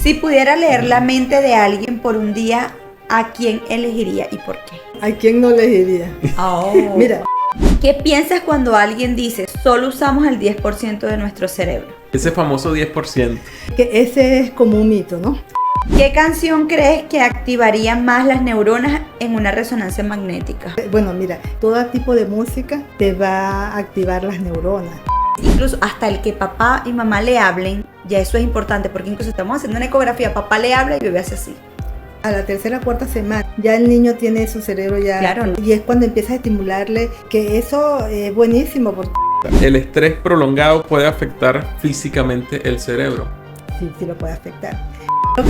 Si pudiera leer la mente de alguien por un día, ¿a quién elegiría y por qué? ¿A quién no elegiría? Oh. Mira, ¿Qué piensas cuando alguien dice solo usamos el 10% de nuestro cerebro? Ese famoso 10%. que ese es como un mito, ¿no? ¿Qué canción crees que activaría más las neuronas en una resonancia magnética? Bueno, mira, todo tipo de música te va a activar las neuronas. Incluso hasta el que papá y mamá le hablen, ya eso es importante, porque incluso estamos haciendo una ecografía, papá le habla y bebé hace así. A la tercera o cuarta semana ya el niño tiene su cerebro ya, Claro. y es cuando empiezas a estimularle, que eso es buenísimo porque El estrés prolongado puede afectar físicamente el cerebro. sí lo puede afectar.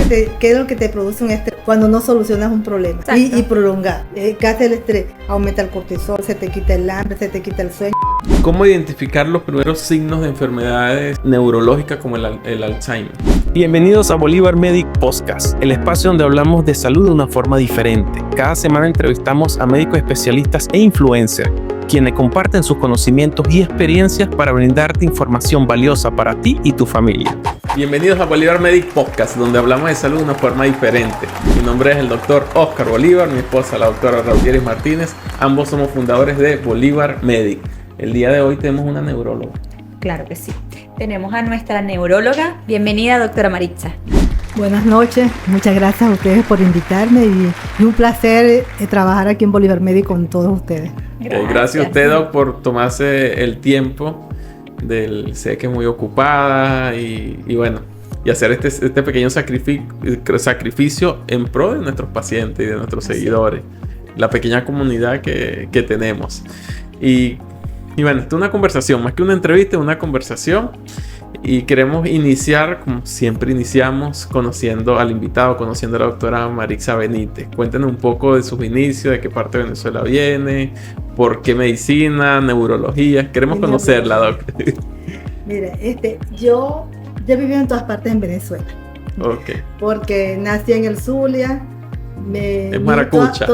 ¿Qué es lo que te produce un estrés? Cuando no solucionas un problema y prolongar. ¿Qué hace el estrés? Aumenta el cortisol, se te quita el hambre, se te quita el sueño. ¿Cómo identificar los primeros signos de enfermedades neurológicas como el Alzheimer? Bienvenidos a Bolívar Medic Podcast, el espacio donde hablamos de salud de una forma diferente. Cada semana entrevistamos a médicos especialistas e influencers, quienes comparten sus conocimientos y experiencias para brindarte información valiosa para ti y tu familia. Bienvenidos a Bolívar Medic Podcast, donde hablamos de salud de una forma diferente. Mi nombre es el doctor Oscar Bolívar, mi esposa la doctora Raulieris Martínez. Ambos somos fundadores de Bolívar Medic. El día de hoy tenemos una neuróloga. Claro que sí. Tenemos a nuestra neuróloga. Bienvenida, doctora Maritza. Buenas noches, muchas gracias a ustedes por invitarme y un placer trabajar aquí en Bolívar Medic con todos ustedes. Gracias a usted, doc, por tomarse el tiempo. Sé que es muy ocupada y bueno, y hacer este pequeño sacrificio en pro de nuestros pacientes y de nuestros seguidores, la pequeña comunidad que tenemos. Y bueno, esta es una conversación, más que una entrevista, es una conversación. Y queremos iniciar, como siempre iniciamos, conociendo al invitado, conociendo a la doctora Maritza Benítez. Cuéntenos un poco de sus inicios, de qué parte de Venezuela viene, por qué medicina, neurología. Queremos conocerla, doctora. Mira, yo viví en todas partes en Venezuela. Ok. Porque nací en el Zulia. Es maracucha.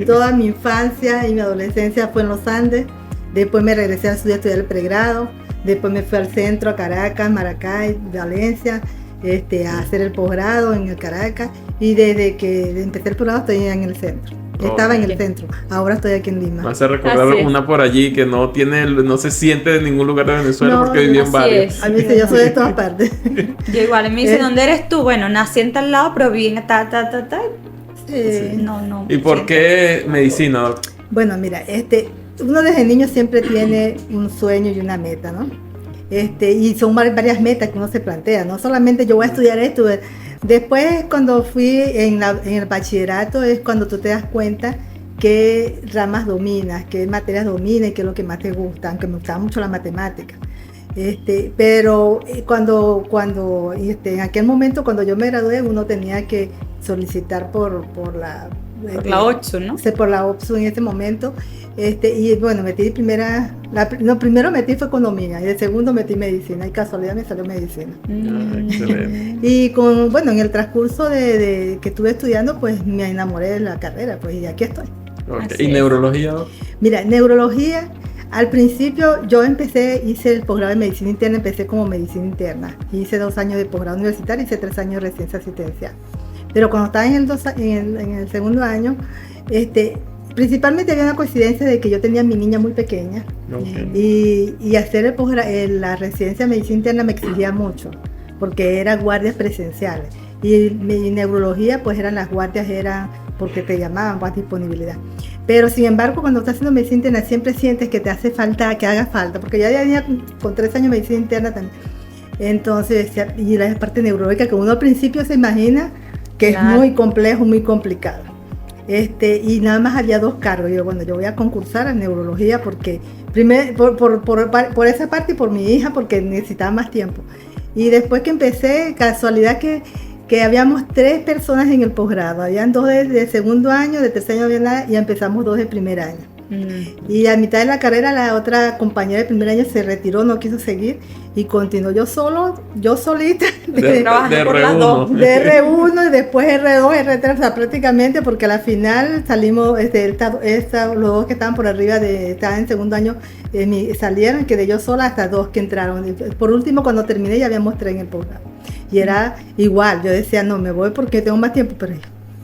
Toda mi infancia y mi adolescencia fue en los Andes. Después me regresé a estudiar el pregrado. Después me fui al centro, a Caracas, Maracay, Valencia, a hacer el posgrado en el Caracas. Y desde que empecé el posgrado estoy en el centro. Estaba en el centro, ahora estoy aquí en Lima. Me hace recordar una por allí que no se siente de ningún lugar de Venezuela porque viví en varios. A mí yo soy de todas partes. Yo igual, me dice, ¿dónde eres tú? Bueno, nací en tal lado, pero viví en Sí. No. ¿Y por qué medicina, doc? Bueno, mira, uno desde niño siempre tiene un sueño y una meta, ¿no? Y son varias metas que uno se plantea, no solamente yo voy a estudiar esto. Después, cuando fui en el bachillerato, es cuando tú te das cuenta qué ramas dominas, qué materias dominas y qué es lo que más te gusta, aunque me gustaba mucho la matemática. Pero en aquel momento, cuando yo me gradué, uno tenía que solicitar por la OPSU, ¿no? Por la OPSU en ese momento. Y bueno, primero metí fue economía y de segundo metí medicina y casualidad me salió medicina. Excelente. Y en el transcurso de que estuve estudiando, pues me enamoré de la carrera, pues y aquí estoy. ¿Y neurología, doc? Mira, neurología, al principio yo hice el posgrado de medicina interna, empecé como medicina interna. Hice 2 años de posgrado universitario, hice 3 años de residencia asistencial. Pero cuando estaba en el segundo año, principalmente había una coincidencia de que yo tenía a mi niña muy pequeña. Okay. Y hacer la residencia de medicina interna me exigía mucho, porque eran guardias presenciales. Y mi neurología, pues las guardias eran porque te llamaban, más disponibilidad. Pero sin embargo, cuando estás haciendo medicina interna, siempre sientes que te hace falta, que haga falta, porque ya venía con 3 años de medicina interna también. Entonces, y la parte neurológica, que uno al principio se imagina que claro, es muy complejo, muy complicado. Y nada más había 2 cargos. Yo voy a concursar a neurología porque primero por esa parte y por mi hija, porque necesitaba más tiempo. Y después que empecé, casualidad que habíamos 3 personas en el posgrado. Habían 2 de segundo año, de tercer año no había nada, y empezamos 2 de primer año. Y a mitad de la carrera la otra compañera de primer año se retiró, no quiso seguir y continuó yo solita trabajando por las dos, de R1 y después R2, R3, o sea, prácticamente, porque a la final salimos, los 2 que estaban por arriba estaban en segundo año, salieron, quedé yo sola hasta 2 que entraron. Por último, cuando terminé ya habíamos 3 en el posgrado. Y era igual, yo decía, no, me voy porque tengo más tiempo, pero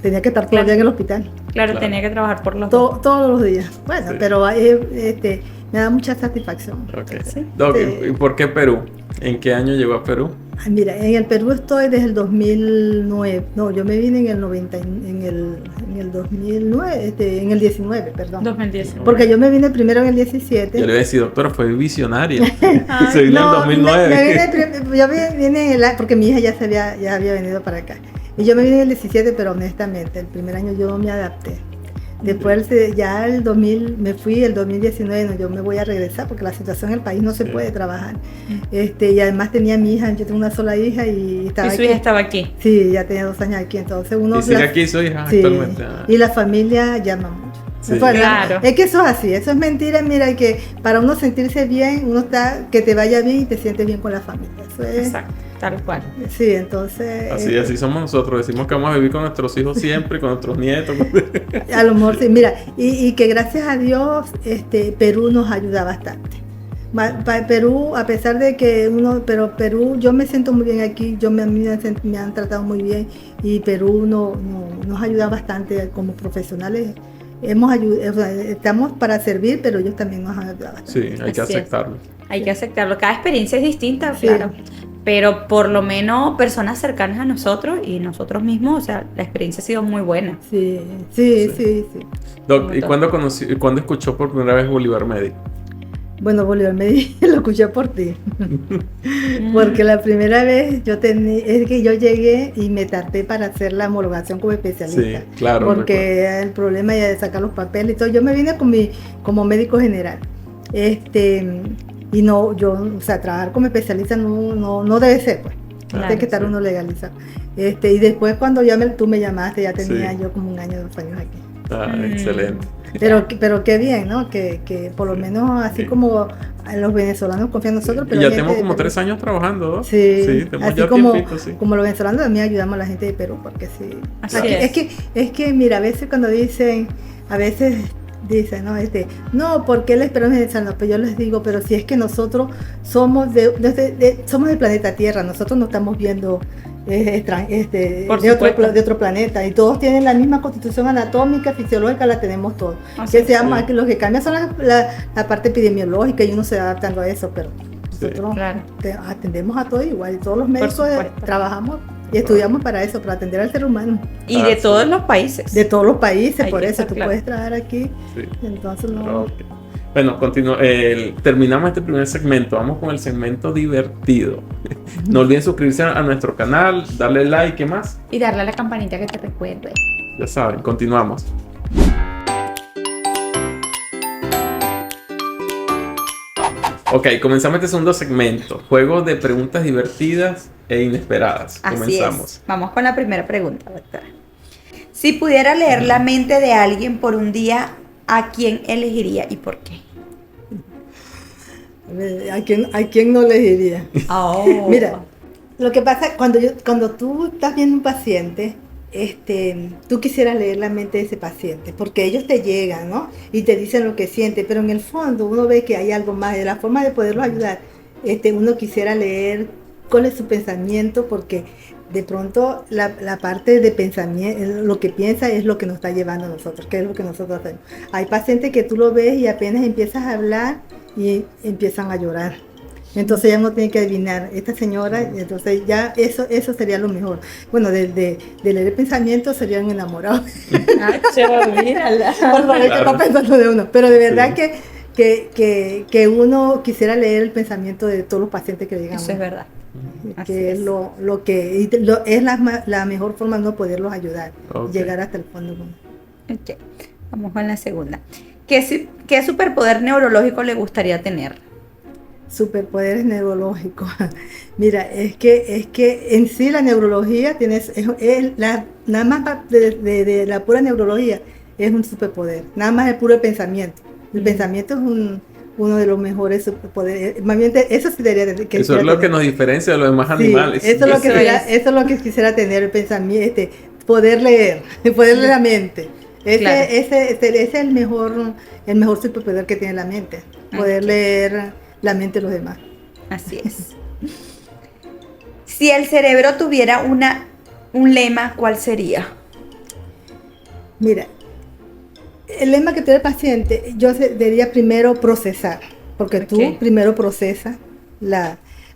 tenía que estar todo el día en el hospital. Claro, tenía que trabajar por los dos. Todos los días. Bueno, Sí. pero me da mucha satisfacción. Ok. Sí. Doc, Sí. ¿y por qué Perú? ¿En qué año llegó a Perú? Ay, mira, en el Perú estoy desde el 2009. No, yo me vine en el 90, en el 2009, en el 19, perdón. 2010. Porque yo me vine primero en el 17. Yo le iba a decir, doctora, fue visionaria. Ay, Se vino en el 2009. yo vine porque mi hija ya había venido para acá. Y yo me vine en el 17, pero honestamente, el primer año yo no me adapté. Después ya el 2000, me fui el 2019, no, yo me voy a regresar porque la situación en el país no se Sí. puede trabajar. Y además tenía mi hija, yo tengo una sola hija y estaba Y su aquí. hija estaba aquí. Sí, ya tenía 2 años aquí, entonces uno... Y sigue aquí su hija Sí, actualmente. Ah. y la familia llama mucho. Sí. Bueno, Claro. Es que eso es así, eso es mentira, mira, que para uno sentirse bien, uno está, que te vaya bien y te sientes bien con la familia. Eso es, Exacto, tal cual. sí, entonces... Así somos nosotros. Decimos que vamos a vivir con nuestros hijos siempre, con nuestros nietos. A lo mejor sí, mira, y que gracias a Dios Perú nos ayuda bastante. Perú, a pesar de que pero Perú, yo me siento muy bien aquí, a mí me han tratado muy bien y Perú nos ayuda bastante como profesionales. Estamos para servir, pero ellos también nos han ayudado bastante. Sí, hay que Así es. aceptarlo. Hay que aceptarlo. Cada experiencia es distinta, Sí. claro. Pero por lo menos personas cercanas a nosotros y nosotros mismos, o sea, la experiencia ha sido muy buena. Sí. Doc, Como ¿y todo. cuándo escuchó por primera vez Bolívar Medic? Bueno, Bolívar me dijo, lo escuché por ti. Porque la primera vez es que yo llegué y me tardé para hacer la homologación como especialista. Sí, claro. Porque el problema ya de sacar los papeles y todo. Yo me vine como médico general. Y no, o sea, trabajar como especialista no debe ser, pues. Claro, Tiene que estar sí. uno legalizado. Y después cuando tú me llamaste, ya tenía Sí. yo como 1 año, 2 años aquí. Excelente. Pero qué bien, ¿no? Que por lo menos así Sí. como los venezolanos confían en nosotros. Y Pero ya hay gente tenemos de como Perú. 3 años trabajando, ¿no? Sí, tenemos así ya como, tiempito, sí. como los venezolanos también ayudamos a la gente de Perú, porque sí. Así Aquí- es. es que, mira, a veces cuando dicen, ¿no? No, ¿por qué les esperan venezolanos? Pues yo les digo, pero si es que nosotros somos somos del planeta Tierra, nosotros no estamos viendo Por de supuesto. de otro planeta, y todos tienen la misma constitución anatómica, fisiológica, la tenemos todos. Así Que es. que lo que cambia son la parte epidemiológica y uno se va adaptando a eso, pero Sí. nosotros Claro. atendemos a todo igual, y todos los médicos supuesto. trabajamos y estudiamos para eso, para atender al ser humano, Y de sí. todos los países. de todos los países. Hay Por que eso estar tú claro. puedes trabajar aquí, Sí. entonces no. Ok. Bueno, terminamos este primer segmento. Vamos con el segmento divertido. No olviden suscribirse a nuestro canal, darle like, ¿qué más? Y darle a la campanita que te recuerde. Ya saben, continuamos. Ok, comenzamos este segundo segmento. Juegos de preguntas divertidas e inesperadas. Así Comenzamos. es. Vamos con la primera pregunta, doctora. Si pudiera leer la mente de alguien por un día, ¿a quién elegiría y por qué? ¿A quién no le diría? Oh. Mira, lo que pasa cuando tú estás viendo un paciente, tú quisieras leer la mente de ese paciente, porque ellos te llegan, ¿no? Y te dicen lo que siente, pero en el fondo uno ve que hay algo más, de la forma de poderlos ayudar, uno quisiera leer cuál es su pensamiento, porque de pronto la parte de pensamiento, lo que piensa es lo que nos está llevando a nosotros, que es lo que nosotros hacemos. Hay pacientes que tú lo ves y apenas empiezas a hablar y empiezan a llorar. Entonces ya uno tiene que adivinar, esta señora, entonces ya eso sería lo mejor. Bueno, de leer el pensamiento serían enamorados. Ah, mírala. Por saber qué Claro. está pensando de uno. Pero de verdad Sí. que uno quisiera leer el pensamiento de todos los pacientes que llegan. Eso es verdad. Así Que es. es la mejor forma de no poderlos ayudar, Ok. llegar hasta el fondo. Ok, vamos con la segunda. ¿Qué superpoder neurológico le gustaría tener? Superpoderes neurológicos. Mira, es que en sí la neurología nada más de la pura neurología es un superpoder, nada más el puro pensamiento. El pensamiento es uno de los mejores superpoderes. Más bien, eso sí debería de- que Eso es lo que nos diferencia de los demás Sí, animales. eso es lo que quisiera tener, el pensamiento, poder leer la mente. Claro. Ese es el mejor superpoder que tiene la mente, poder Ok. leer la mente de los demás. Así es. Si el cerebro tuviera un lema, ¿cuál sería? Mira, el lema que tiene el paciente, yo diría primero procesar, porque Ok. tú primero procesas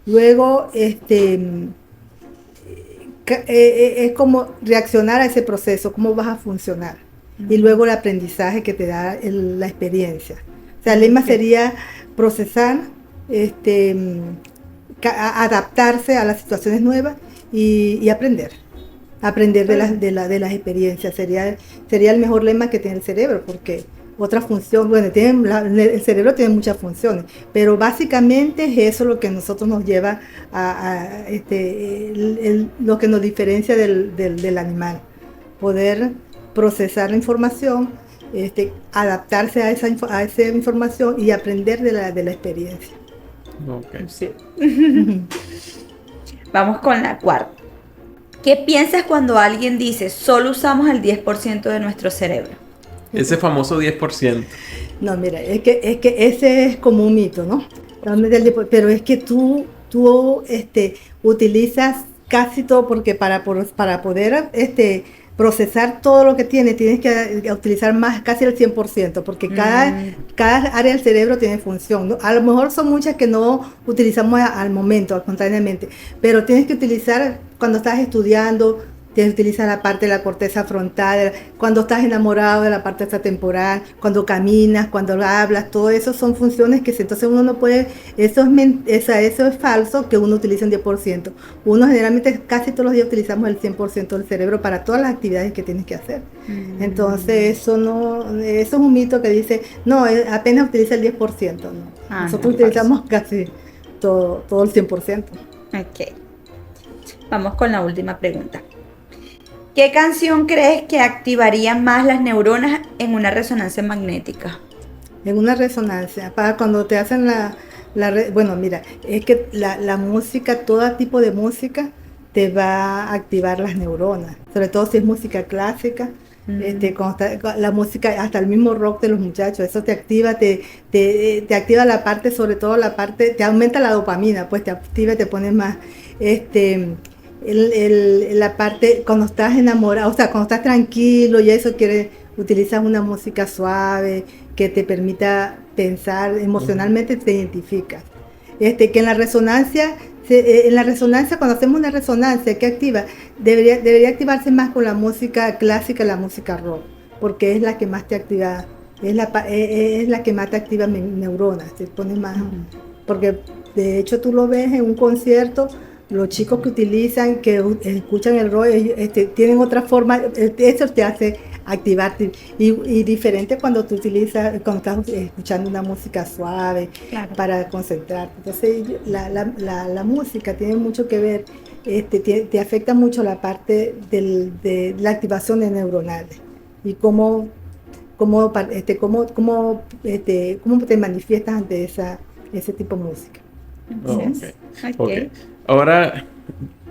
luego es como reaccionar a ese proceso, cómo vas a funcionar, y luego el aprendizaje que te da la experiencia. O sea, el lema Ok. sería procesar, adaptarse a las situaciones nuevas y aprender. Aprender de las experiencias sería el mejor lema que tiene el cerebro, porque otra función, bueno, el cerebro tiene muchas funciones, pero básicamente es eso lo que nosotros nos lleva lo que nos diferencia del animal, poder procesar la información, adaptarse a esa información y aprender de la experiencia. Ok. Sí. Vamos con la cuarta. ¿Qué piensas cuando alguien dice solo usamos el 10% de nuestro cerebro? Ese famoso 10%. No, mira, es que ese es como un mito, ¿no? Pero es que tú utilizas casi todo, porque para poder procesar todo lo que tienes que utilizar más, casi el 100%, porque cada área del cerebro tiene función, ¿no? A lo mejor son muchas que no utilizamos al momento, espontáneamente, pero tienes que utilizar cuando estás estudiando. Tienes que utilizar la parte de la corteza frontal, cuando estás enamorado de la parte extratemporal, cuando caminas, cuando hablas, todo eso son funciones que entonces uno no puede, eso es falso que uno utilice un 10%. Uno generalmente casi todos los días utilizamos el 100% del cerebro para todas las actividades que tienes que hacer. Entonces eso es un mito que dice, no, apenas utiliza el 10%. No. Nosotros utilizamos casi todo el 100%. Ok. Vamos con la última pregunta. ¿Qué canción crees que activaría más las neuronas en una resonancia magnética? En una resonancia, para cuando te hacen bueno, mira, es que la música, todo tipo de música, te va a activar las neuronas, sobre todo si es música clásica, la música, hasta el mismo rock de los muchachos, eso te activa, te activa la parte, sobre todo la parte, te aumenta la dopamina, pues te activa, te pone más, la parte cuando estás enamorado, o sea, cuando estás tranquilo y eso utilizas una música suave que te permita pensar emocionalmente, te identificas. Que en la resonancia, cuando hacemos una resonancia que activa, debería activarse más con la música clásica, la música rock, porque es la que más te activa, es la que más te activa neuronas, te pone más, porque de hecho tú lo ves en un concierto. Los chicos que escuchan el rock, tienen otra forma, eso te hace activarte. Y diferente cuando estás escuchando una música suave, claro, para concentrarte. Entonces, la música tiene mucho que ver, te afecta mucho la parte de la activación de neuronales y cómo te manifiestas ante ese tipo de música. Okay. Ahora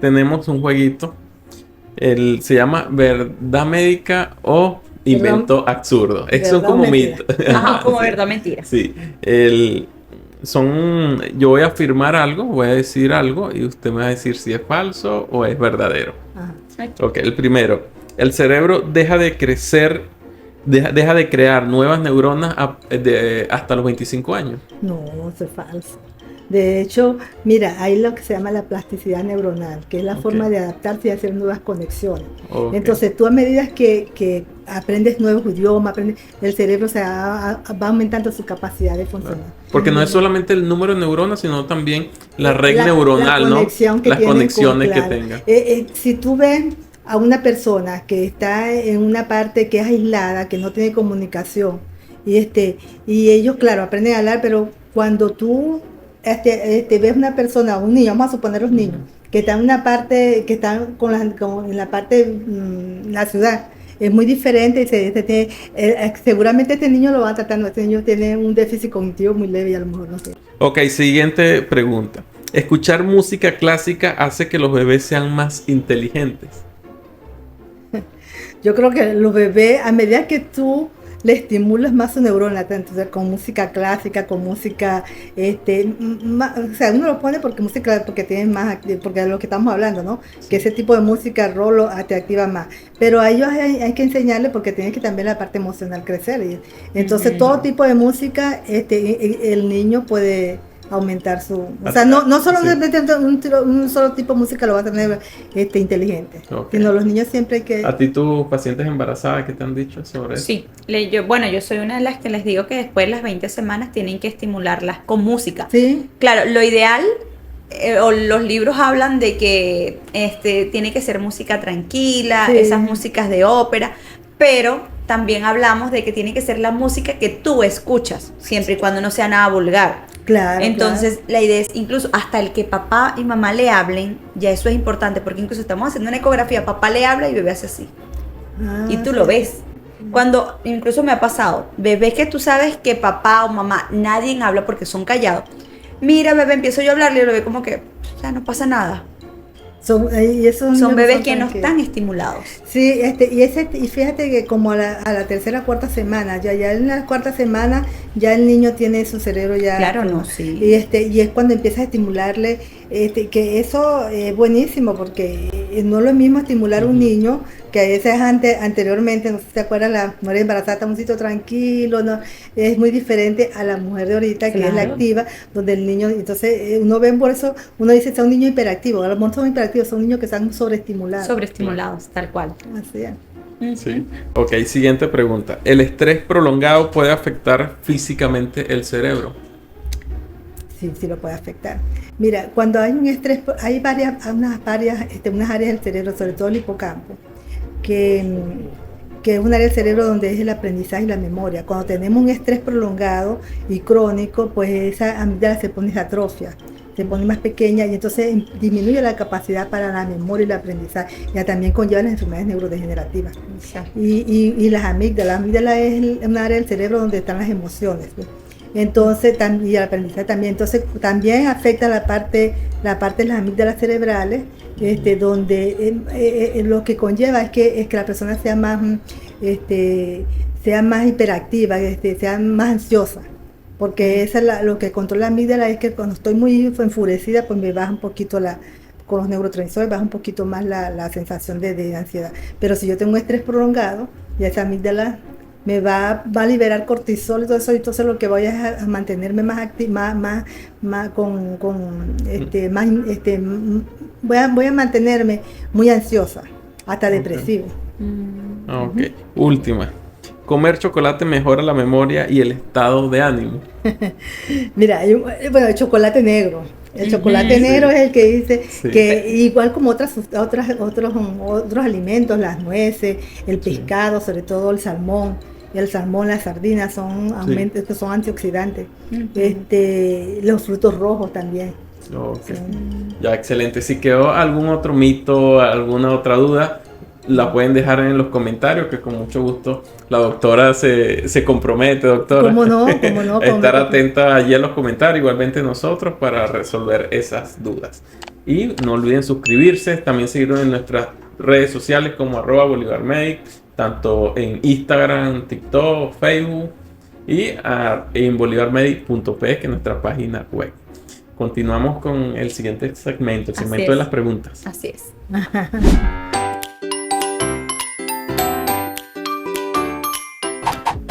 tenemos un jueguito. Se llama Verdad Médica o Invento Absurdo. Son como mitos. Ajá, como sí, verdad mentira. Sí. Yo voy a afirmar algo, voy a decir algo y usted me va a decir si es falso o es verdadero. Ajá. Ok, el primero. El cerebro deja de crecer, deja de crear nuevas neuronas hasta los 25 años. No, eso es falso. De hecho, mira, hay lo que se llama la plasticidad neuronal, que es la forma de adaptarse y hacer nuevas conexiones. Entonces, tú a medida que aprendes nuevos idiomas, el cerebro va aumentando su capacidad de funcionar. Porque no es solamente el número de neuronas, sino también la red neuronal, ¿no? Las conexiones que tenga. Si tú ves a una persona que está en una parte que es aislada, que no tiene comunicación, y ellos, claro, aprenden a hablar, pero cuando tú ves una persona, un niño, vamos a suponer los niños, que están en una parte, que están en la parte, la ciudad, es muy diferente, seguramente este niño lo va tratando, este niño tiene un déficit cognitivo muy leve y a lo mejor no sé. Ok, siguiente pregunta. ¿Escuchar música clásica hace que los bebés sean más inteligentes? Yo creo que los bebés, a medida que tú le estimulas más su neurona, entonces con música clásica, con música, o sea, uno lo pone porque música, porque tiene más, porque es lo que estamos hablando, ¿no? Que ese tipo de música rolo te activa más, pero a ellos hay que enseñarles porque tiene que también la parte emocional crecer, y entonces todo tipo de música, el niño puede aumentar su, o sea, no solo un solo tipo de música lo va a tener inteligente, sino los niños siempre hay que... ¿A ti tus pacientes embarazadas qué te han dicho sobre eso? Sí, yo soy una de las que les digo que después de las 20 semanas tienen que estimularlas con música. Sí. Claro, lo ideal, o los libros hablan de que tiene que ser música tranquila, Sí. esas músicas de ópera, pero también hablamos de que tiene que ser la música que tú escuchas, siempre y cuando no sea nada vulgar. Claro. Entonces, la idea es incluso hasta el que papá y mamá le hablen, ya eso es importante, porque incluso estamos haciendo una ecografía, papá le habla y bebé hace así. Claro. Y tú lo ves. Cuando incluso me ha pasado, bebés que tú sabes que papá o mamá, nadie habla porque son callados. Mira, bebé, empiezo yo a hablarle y lo ve como que, o sea, no pasa nada. Son Bebés que no están estimulados. Sí, y fíjate que como a la tercera, cuarta semana, ya en la cuarta semana ya el niño tiene su cerebro ya. Claro, no, sí. Y es cuando empiezas a estimularle, que eso es buenísimo, porque no es lo mismo estimular a un niño que a veces anteriormente, no sé si te acuerdas, la mujer embarazada está un sitio tranquilo, no, es muy diferente a la mujer de ahorita, que es la activa, donde el niño, entonces uno ve por eso, uno dice, está un niño hiperactivo, a lo mejor son hiperactivos, son niños que están sobreestimulados. Sobreestimulados, tal cual. Así es. Sí. Ok, siguiente pregunta. ¿El estrés prolongado puede afectar físicamente el cerebro? Sí, sí lo puede afectar. Mira, cuando hay un estrés, hay unas áreas del cerebro, sobre todo el hipocampo, que es un área del cerebro donde es el aprendizaje y la memoria. Cuando tenemos un estrés prolongado y crónico, pues esa amígdala se pone atrofia, se pone más pequeña y entonces disminuye la capacidad para la memoria y el aprendizaje. Ya también conlleva las enfermedades neurodegenerativas. Y las amígdalas, la amígdala es un área del cerebro donde están las emociones, ¿sí? Entonces, y el aprendizaje también. Entonces, también afecta la parte de las amígdalas cerebrales, donde lo que conlleva es que la persona sea más hiperactiva, sea más ansiosa. Porque eso es lo que controla la amígdala, es que cuando estoy muy enfurecida, pues me baja un poquito con los neurotransmisores, baja un poquito más la sensación de ansiedad. Pero si yo tengo un estrés prolongado, ya esa amígdala me va a liberar cortisol y todo eso, y entonces lo que voy a mantenerme más activa, voy a mantenerme muy ansiosa, hasta depresiva. Ok, última. ¿Comer chocolate mejora la memoria y el estado de ánimo? Mira, el chocolate negro. El chocolate negro es el que dice que igual como otros alimentos, las nueces, el pescado, sobre todo el salmón, las sardinas son antioxidantes. Los frutos rojos también. Okay. Ya, excelente. Si quedó algún otro mito, alguna otra duda, la pueden dejar en los comentarios, que con mucho gusto la doctora se compromete, doctora. ¿Cómo no? Estar atenta allí en los comentarios, igualmente nosotros, para resolver esas dudas. Y no olviden suscribirse, también seguirnos en nuestras redes sociales como @BolivarMedic, tanto en Instagram, TikTok, Facebook y en bolivarmedic.p, que es nuestra página web. Continuamos con el siguiente segmento, el segmento de las preguntas. Así es.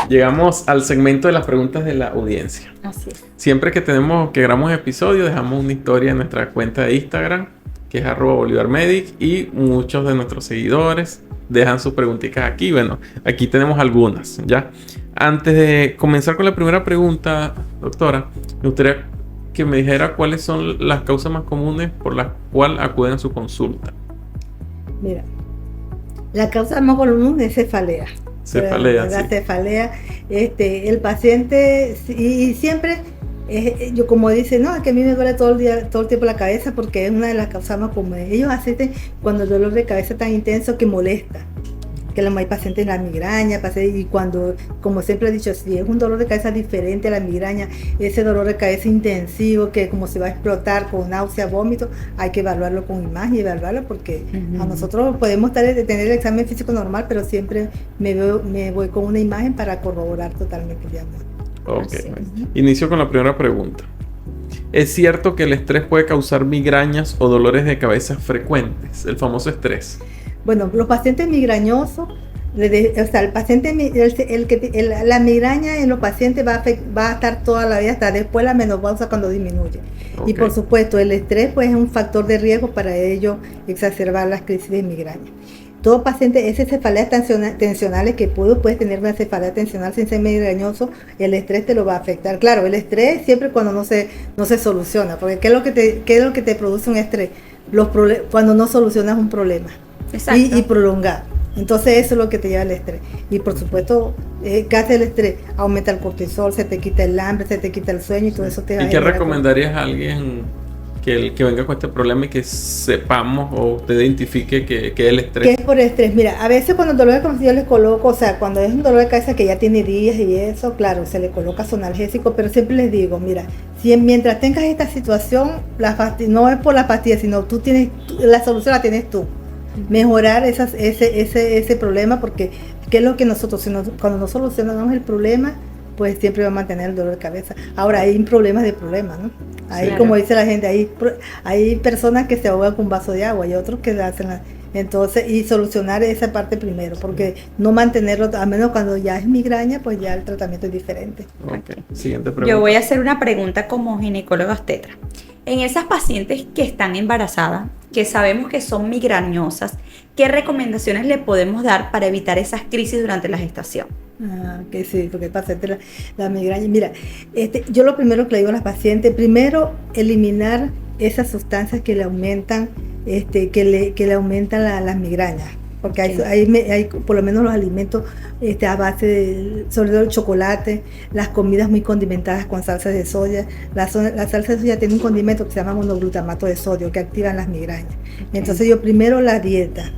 Llegamos al segmento de las preguntas de la audiencia. Así es. Siempre que grabamos episodios, dejamos una historia en nuestra cuenta de Instagram, que es @BolivarMedic, y muchos de nuestros seguidores dejan sus preguntitas aquí. Bueno, aquí tenemos algunas, ¿ya? Antes de comenzar con la primera pregunta, doctora, me gustaría que me dijera cuáles son las causas más comunes por las cuales acuden a su consulta. Mira, la causa más común es cefalea. Cefalea, la sí. cefalea, el paciente, y siempre, yo como dice, no, es que a mí me duele todo el tiempo la cabeza, porque es una de las causas más comunes. Ellos asisten cuando el dolor de cabeza es tan intenso que molesta. que hay pacientes en la migraña, y cuando, como siempre he dicho, si es un dolor de cabeza diferente a la migraña, ese dolor de cabeza intensivo, que como se va a explotar con náusea, vómito, hay que evaluarlo con imagen y evaluarlo porque a nosotros podemos tener el examen físico normal, pero siempre me voy con una imagen para corroborar totalmente el diagnóstico. Ok, inicio con la primera pregunta. ¿Es cierto que el estrés puede causar migrañas o dolores de cabeza frecuentes? El famoso estrés. Bueno, los pacientes migrañosos, el paciente, la migraña en los pacientes va a estar toda la vida hasta después de la menopausa cuando disminuye. Okay. Y por supuesto, el estrés pues es un factor de riesgo para ello exacerbar las crisis de migraña. Todo paciente, esas cefaleas tensionales que puedes tener una cefalea tensional sin ser migrañoso, el estrés te lo va a afectar. Claro, el estrés siempre cuando no se soluciona, porque ¿qué es lo que te produce un estrés? Cuando no solucionas un problema. Exacto. Y prolongar. Entonces eso es lo que te lleva al estrés. Y por supuesto, ¿qué hace el estrés? Aumenta el cortisol, se te quita el hambre, se te quita el sueño y todo eso te va a... ¿Y qué recomendarías a alguien que venga con este problema y que sepamos o te identifique que es el estrés? ¿Qué es por estrés? Mira, a veces cuando el dolor de cabeza yo les coloco, o sea, cuando es un dolor de cabeza que ya tiene días y eso, claro, se le coloca sonalgésico, pero siempre les digo, mira, mientras tengas esta situación, no es por la pastilla, sino la solución la tienes tú. Mejorar ese problema, porque ¿qué es lo que nosotros, cuando no solucionamos el problema, pues siempre va a mantener el dolor de cabeza? Ahora hay problemas de problemas, ¿no? Ahí, como dice la gente, hay personas que se ahogan con un vaso de agua y otros que hacen entonces, y solucionar esa parte primero, porque no mantenerlo, a menos cuando ya es migraña, pues ya el tratamiento es diferente. Okay. Siguiente pregunta. Yo voy a hacer una pregunta como ginecóloga obstetra. En esas pacientes que están embarazadas, que sabemos que son migrañosas, ¿qué recomendaciones le podemos dar para evitar esas crisis durante la gestación? Que sí, porque paciente la migraña. Mira, yo lo primero que le digo a las pacientes, primero eliminar esas sustancias que le aumentan, que le aumentan las migrañas. Porque hay por lo menos los alimentos a base sobre todo el chocolate, las comidas muy condimentadas con salsa de soya. La salsa de soya tiene un condimento que se llama monoglutamato de sodio que activan las migrañas. Entonces yo primero la dieta.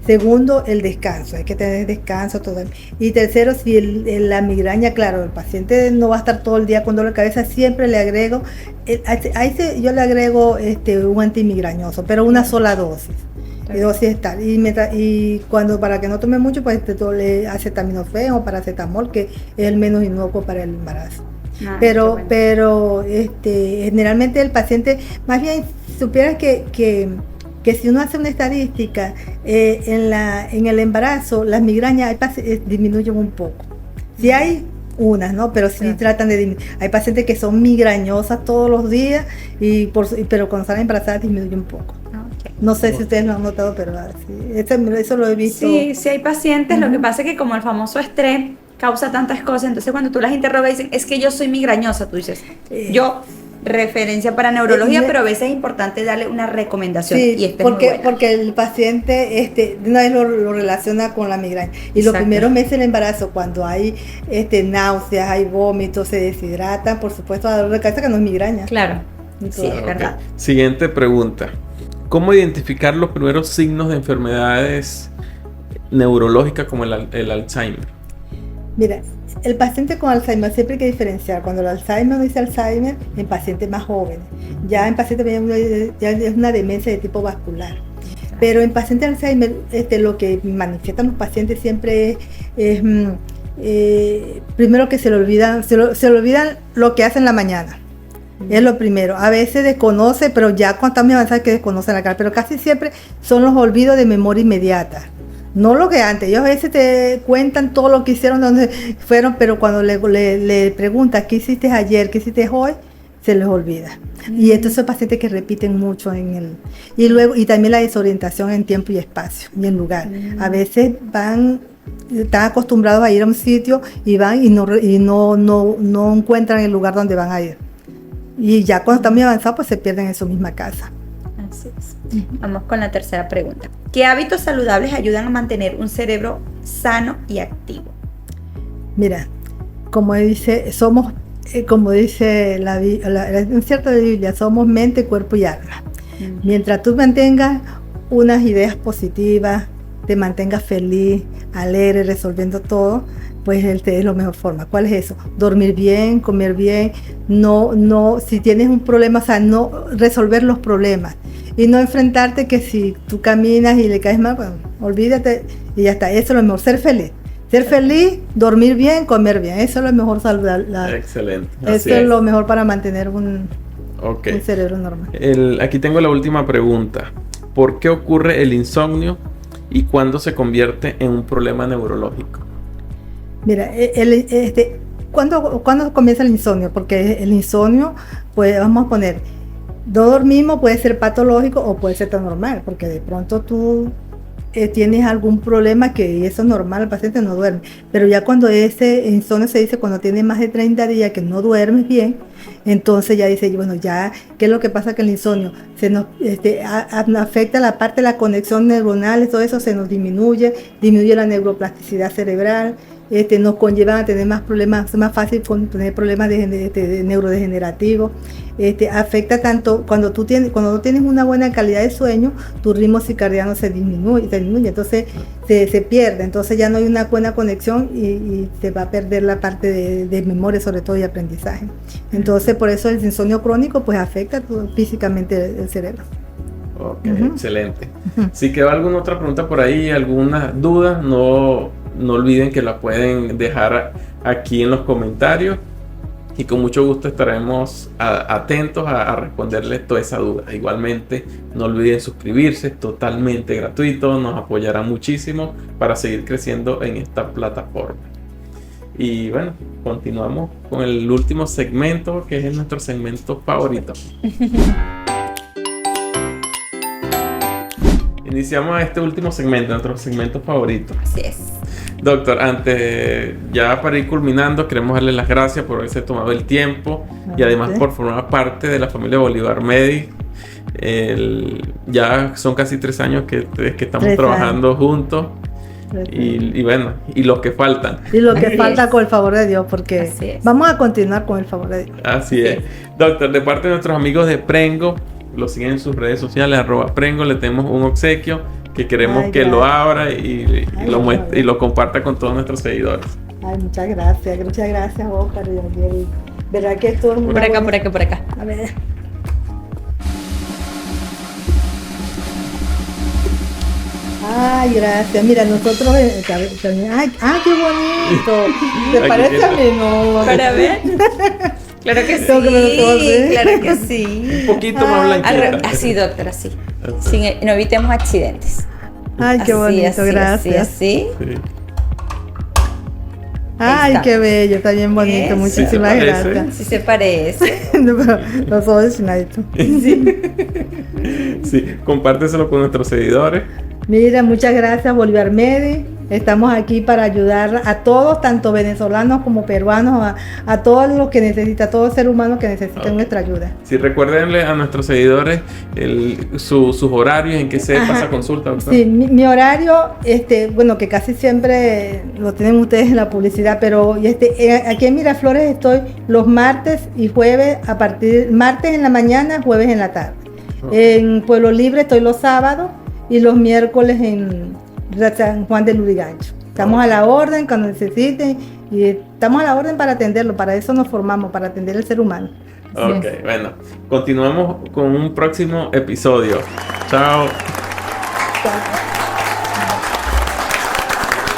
Segundo, el descanso, hay que tener descanso todo. Y tercero, si la migraña, claro, el paciente no va a estar todo el día con dolor de cabeza, siempre le agrego, yo le agrego un antimigrañoso, pero una sola dosis. Dosis es tal. Y cuando, para que no tome mucho, pues le acetaminofén o paracetamol, que es el menos inocuo para el embarazo. Pero generalmente el paciente, más bien, supiera que si uno hace una estadística, en el embarazo, las migrañas disminuyen un poco. Sí hay unas, ¿no? Pero sí tratan de disminuir. Hay pacientes que son migrañosas todos los días, pero cuando salen embarazadas disminuye un poco. No sé si ustedes lo han notado, pero eso lo he visto. Sí, sí hay pacientes, lo que pasa es que como el famoso estrés causa tantas cosas, entonces cuando tú las interrogas dicen, es que yo soy migrañosa, tú dices, yo... referencia para neurología, pero a veces es importante darle una recomendación. Sí, y porque el paciente de una vez lo relaciona con la migraña. Y Exacto. Los primeros meses del embarazo, cuando hay náuseas, hay vómitos, se deshidratan, por supuesto, a dolor de cabeza que no es migraña. Claro, sí, es verdad. Siguiente pregunta. ¿Cómo identificar los primeros signos de enfermedades neurológicas como el Alzheimer? Mira, el paciente con Alzheimer siempre hay que diferenciar. Cuando el Alzheimer dice Alzheimer, en pacientes más jóvenes. Ya en pacientes ya es una demencia de tipo vascular. Pero en pacientes Alzheimer, lo que manifiestan los pacientes siempre es primero que se le olvidan lo que hacen en la mañana. Es lo primero. A veces desconoce, pero ya cuando están muy avanzados que desconocen la cara. Pero casi siempre son los olvidos de memoria inmediata. No lo que antes. Ellos a veces te cuentan todo lo que hicieron, donde fueron, pero cuando le preguntas qué hiciste ayer, qué hiciste hoy, se les olvida. Y estos son pacientes que repiten mucho y también la desorientación en tiempo y espacio y en lugar. A veces están acostumbrados a ir a un sitio y van y no encuentran el lugar donde van a ir. Y ya cuando están muy avanzados, pues se pierden en su misma casa. Así es. Vamos con la tercera pregunta. ¿Qué hábitos saludables ayudan a mantener un cerebro sano y activo? Mira, como dice un cierto de la Biblia, somos mente, cuerpo y alma. Mientras tú mantengas unas ideas positivas, te mantenga feliz, alegre, resolviendo todo, pues el té es la mejor forma. ¿Cuál es eso? Dormir bien, comer bien, si tienes un problema, o sea, no resolver los problemas y no enfrentarte que si tú caminas y le caes mal, bueno, olvídate y ya está. Eso es lo mejor, ser feliz. Ser feliz, dormir bien, comer bien. Eso es lo mejor saludable. Excelente. Eso es lo mejor para mantener un cerebro normal. Aquí tengo la última pregunta. ¿Por qué ocurre el insomnio y cuándo se convierte en un problema neurológico? Mira, ¿cuándo comienza el insomnio? Porque el insomnio, pues vamos a poner, no dormimos, puede ser patológico o puede ser tan normal, porque de pronto tú tienes algún problema que eso es normal, el paciente no duerme, pero ya cuando ese insomnio se dice cuando tiene más de 30 días que no duermes bien, entonces ya dice, bueno, ya, ¿qué es lo que pasa? Que el insomnio se nos afecta la parte de la conexión neuronal, todo eso se nos disminuye la neuroplasticidad cerebral, nos conllevan a tener más problemas, es más fácil tener problemas de neurodegenerativos. Afecta tanto cuando no tienes una buena calidad de sueño, tu ritmo circadiano se disminuye, entonces se pierde, entonces ya no hay una buena conexión y se va a perder la parte de memoria, sobre todo, y aprendizaje. Entonces por eso el insomnio crónico pues afecta físicamente el cerebro. Ok, excelente. Si quedó alguna otra pregunta por ahí, alguna duda, no olviden que la pueden dejar aquí en los comentarios y con mucho gusto estaremos atentos a responderles toda esa duda. Igualmente, no olviden suscribirse, es totalmente gratuito, nos apoyará muchísimo para seguir creciendo en esta plataforma. Y bueno, continuamos con el último segmento, que es nuestro segmento favorito. Iniciamos este último segmento, nuestro segmento favorito. Así es. Doctor, ya para ir culminando, queremos darle las gracias por haberse tomado el tiempo y además por formar parte de la familia Bolívar Medic. Ya son casi 3 años que estamos trabajando juntos. Y bueno, y los que faltan. Y lo que falta con el favor de Dios, porque vamos a continuar con el favor de Dios. Así es. Doctor, de parte de nuestros amigos de Prengo, lo siguen en sus redes sociales, @Prengo, le tenemos un obsequio que queremos que lo abra y lo comparta con todos nuestros seguidores. Ay, muchas gracias, Oscar y Daniel. ¿Verdad que esto es por acá? A ver. Ay, gracias. Mira, nosotros... ay, qué bonito. ¿Te parece a mí? No. Para ver. Claro que sí. Claro que sí. Un poquito más blanquita. Así, doctor, así. No evitemos accidentes. Ay, qué bonito, gracias. Así. Sí. Ay, qué bello, está bien bonito. Muchísimas gracias. Sí se parece. No, pero los ojos desinaditos. Sí, compárteselo con nuestros seguidores. Mira, muchas gracias, Bolívar Medic. Estamos aquí para ayudar a todos, tanto venezolanos como peruanos, a todos los que necesitan, a todo ser humano que necesita nuestra ayuda. Sí, recuérdenle a nuestros seguidores sus horarios, en que se pasa consulta, ¿verdad? Sí, mi horario, bueno, que casi siempre lo tienen ustedes en la publicidad, pero aquí en Miraflores estoy los martes y jueves, martes en la mañana, jueves en la tarde. En Pueblo Libre estoy los sábados y los miércoles en San Juan de Lurigancho. Estamos a la orden cuando necesiten y estamos a la orden para atenderlo, para eso nos formamos, para atender al ser humano. Ok, bueno, continuamos con un próximo episodio. Chao.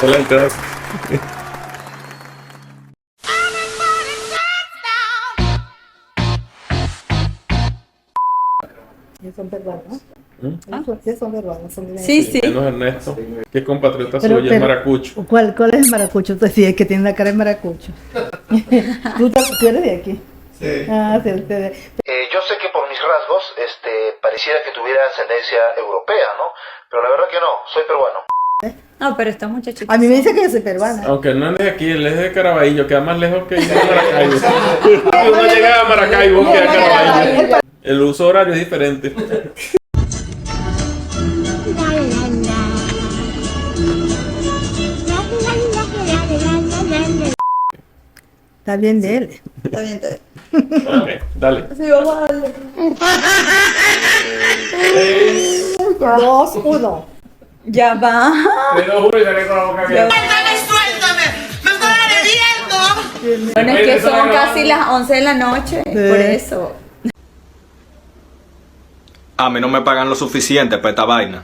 Excelente. Son peruanos, ¿no? Son peruanos, son de Sí. Menos Ernesto, que es compatriota suyo, es maracucho. ¿Cuál es el maracucho? Entonces, sí, es que tiene la cara de maracucho. ¿Tú eres de aquí? Sí. Ah, sí, ustedes. Yo sé que por mis rasgos, pareciera que tuviera ascendencia europea, ¿no? Pero la verdad que no, soy peruano. No, pero estos muchachitos. A mí me dice que yo soy peruana. Aunque no es de aquí, él es de Caraballo, queda más lejos que ir a Maracaibo. Uno llega a Maracaibo que a Caraballo. El uso horario es diferente. Está bien de él. Está bien. Ok, dale. Sí, vamos a darle. 2, 1. Ya va. Te lo juro y salí con la boca abierta. Bueno, es que son casi las 11 de la noche, por eso. A mí no me pagan lo suficiente para esta vaina.